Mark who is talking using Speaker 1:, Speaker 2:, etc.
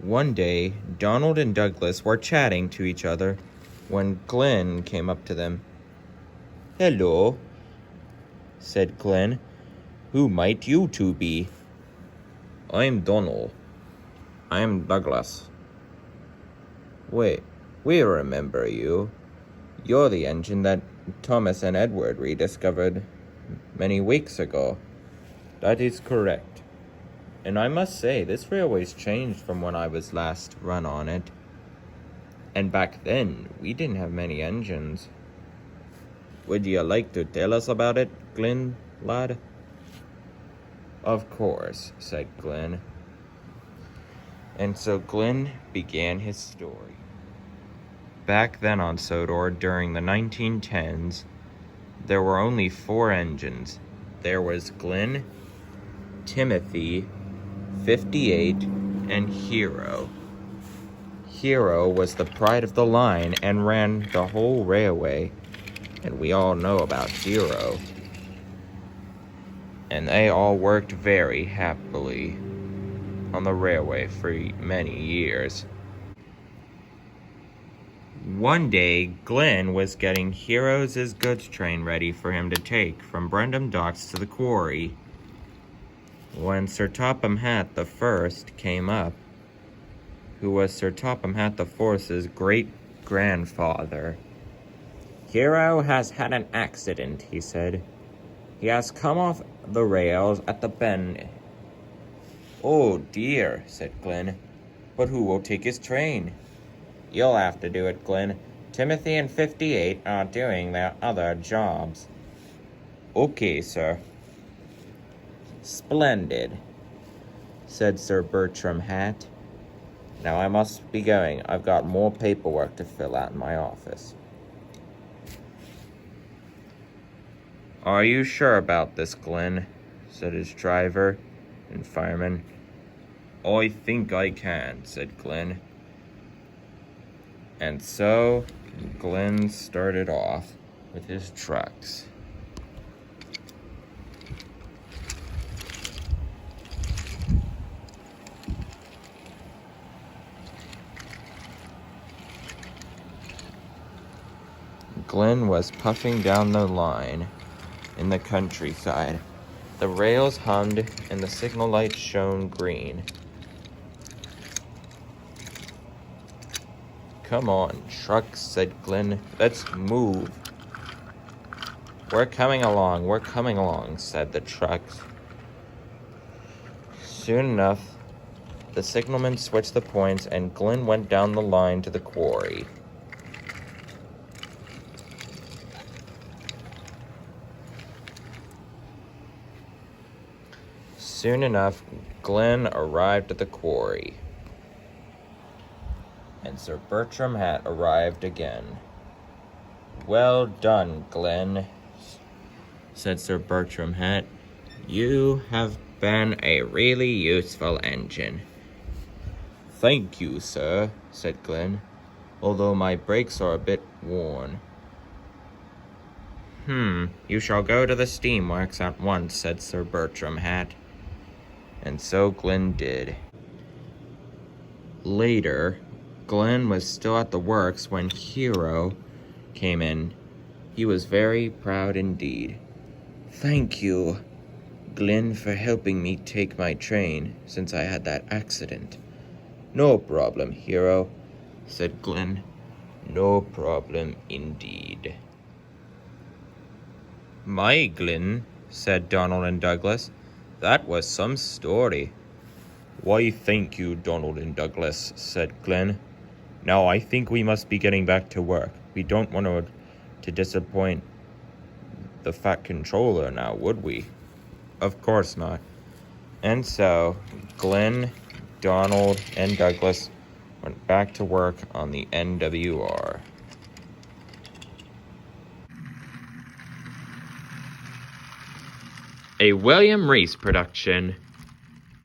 Speaker 1: One day, Donald and Douglas were chatting to each other when Glynn came up to them. "Hello," said Glynn. "Who might you two be?" "I'm Donald." "I'm Douglas." "Wait, we remember you. You're the engine that Thomas and Edward rediscovered many weeks ago." "That is correct. And I must say, this railway's changed from when I was last run on it. And back then, we didn't have many engines." "Would you like to tell us about it, Glynn, lad?" "Of course," said Glynn. And so Glynn began his story. Back then on Sodor, during the 1910s, there were only 4 engines. There was Glynn, Timothy, 58, and Hero. Hero was the pride of the line and ran the whole railway, and we all know about Hero. And they all worked very happily on the railway for many years. One day, Glynn was getting Hero's goods train ready for him to take from Brendam Docks to the quarry when Sir Topham Hatt the First came up, who was Sir Topham Hatt the Fourth's great-grandfather. "Hero has had an accident," he said. "He has come off the rails at the bend." "Oh dear," said Glynn. "But who will take his train?" "You'll have to do it, Glynn. Timothy and 58 are doing their other jobs." "Okay, sir." "Splendid," said Sir Bertram Hatt. "Now I must be going. I've got more paperwork to fill out in my office." "Are you sure about this, Glynn?" said his driver and fireman. "I think I can," said Glynn. And so Glynn started off with his trucks. Glynn was puffing down the line in the countryside. The rails hummed and the signal lights shone green. "Come on, trucks," said Glynn. "Let's move." We're coming along," said the trucks. Soon enough, the signalman switched the points and Glynn went down the line to the quarry. Soon enough, Glynn arrived at the quarry. And Sir Bertram Hatt arrived again. "Well done, Glynn," said Sir Bertram Hatt. "You have been a really useful engine." "Thank you, sir," said Glynn, "although my brakes are a bit worn." You shall go to the steamworks at once," said Sir Bertram Hatt. And so Glynn did. Later, Glynn was still at the works when Hero came in. He was very proud indeed. "Thank you, Glynn, for helping me take my train since I had that accident." "No problem, Hero," said Glynn. "No problem indeed." "My, Glynn," said Donald and Douglas, "that was some story." "Why, thank you, Donald and Douglas," said Glynn. "Now I think we must be getting back to work. We don't want to disappoint the Fat Controller now, would we?" "Of course not." And so Glynn, Donald, and Douglas went back to work on the NWR. A William Reese production.